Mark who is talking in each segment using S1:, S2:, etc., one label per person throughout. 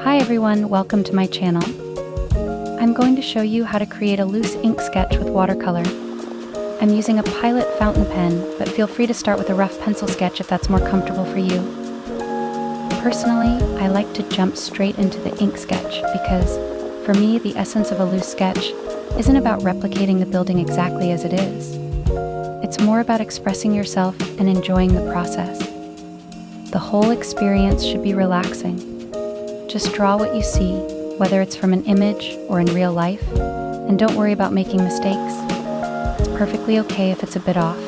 S1: Hi everyone, welcome to my channel. I'm going to show you how to create a loose ink sketch with watercolor. I'm using a Pilot fountain pen, but feel free to start with a rough pencil sketch if that's more comfortable for you. Personally, I like to jump straight into the ink sketch because, for me, the essence of a loose sketch isn't about replicating the building exactly as it is. It's more about expressing yourself and enjoying the process. The whole experience should be relaxing. Just draw what you see, whether it's from an image or in real life, and don't worry about making mistakes. It's perfectly okay if it's a bit off.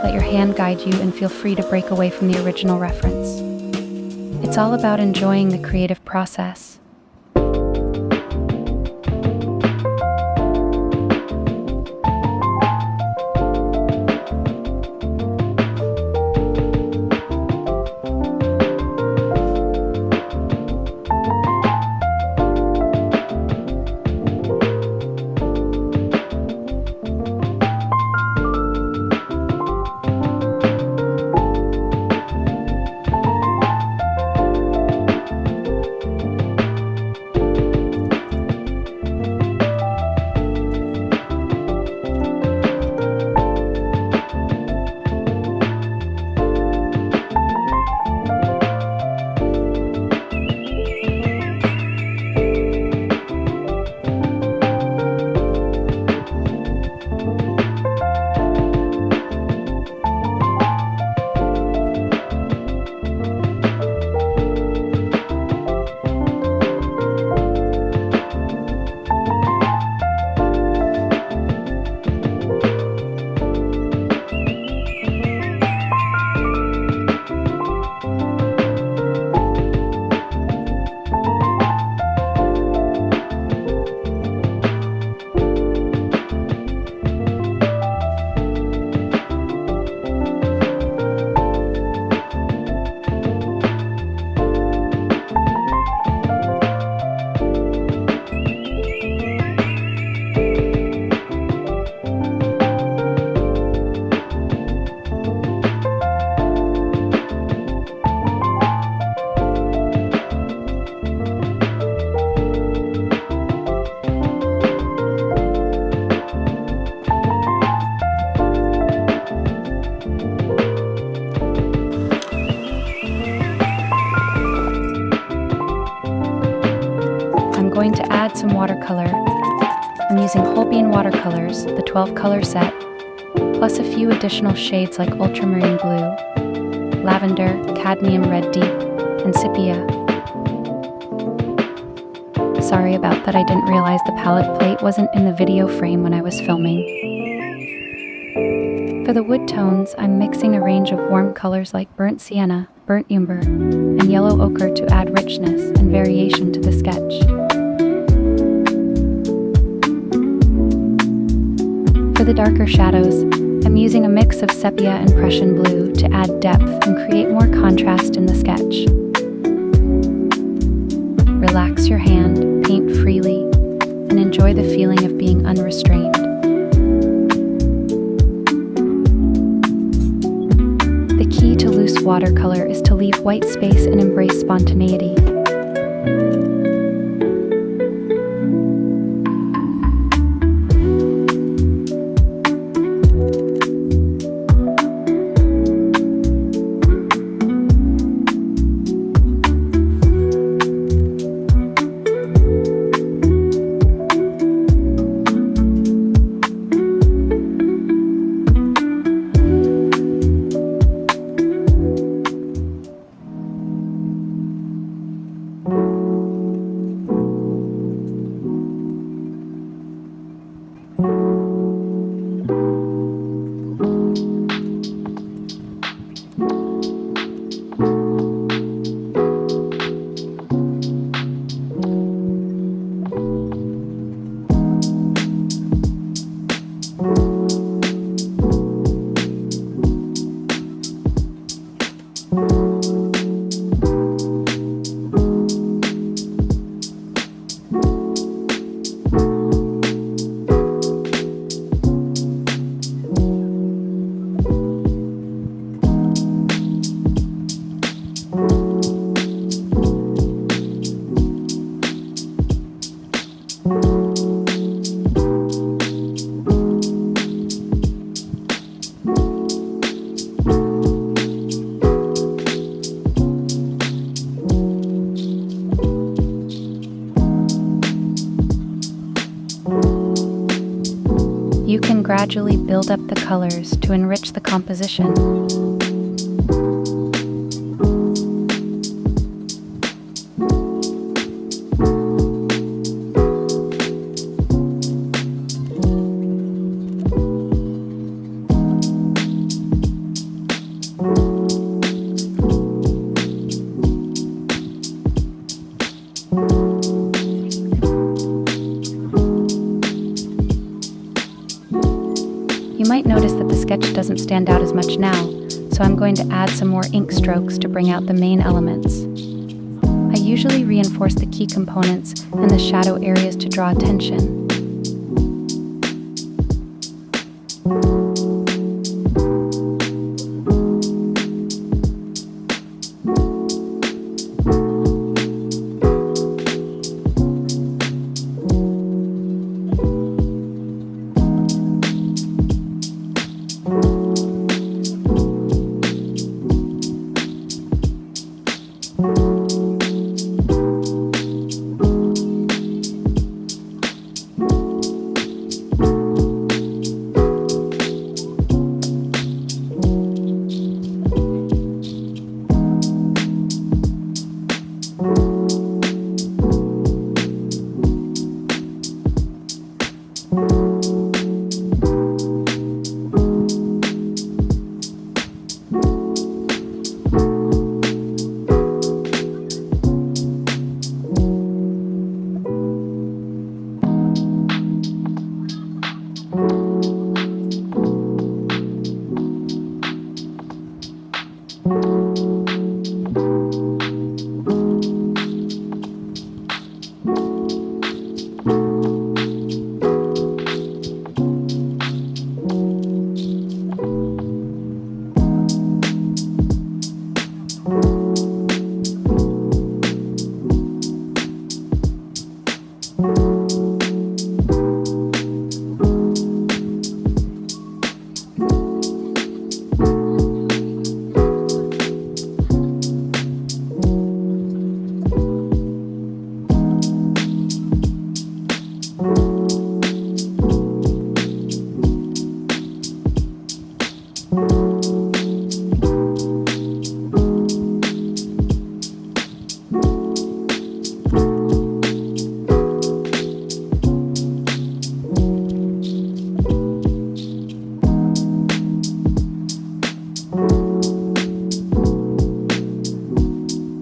S1: Let your hand guide you and feel free to break away from the original reference. It's all about enjoying the creative process. I'm going to add some watercolor. I'm using whole bean watercolors, the 12 color set, plus a few additional shades like ultramarine blue, lavender, cadmium red deep, and sepia. Sorry about that, I didn't realize the palette plate wasn't in the video frame when I was filming. For the wood tones, I'm mixing a range of warm colors like burnt sienna, burnt umber, and yellow ochre to add richness and variation to the sketch. For the darker shadows, I'm using a mix of sepia and Prussian blue to add depth and create more contrast in the sketch. Relax your hand, paint freely, and enjoy the feeling of being unrestrained. The key to loose watercolor is to leave white space and embrace spontaneity. gradually build up the colors to enrich the composition. You might notice that the sketch doesn't stand out as much now, so I'm going to add some more ink strokes to bring out the main elements. I usually reinforce the key components and the shadow areas to draw attention.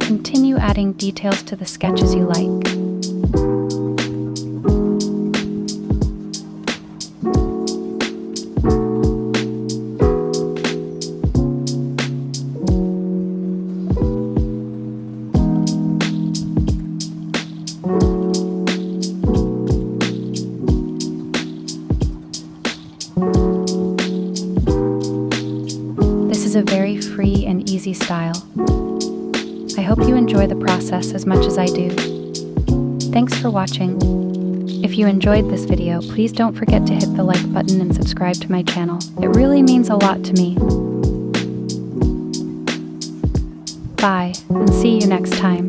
S1: Continue adding details to the sketch as you like. This is a very free and easy style. I hope you enjoy the process as much as I do. Thanks for watching. If you enjoyed this video, please don't forget to hit the like button and subscribe to my channel. It really means a lot to me. Bye, and see you next time.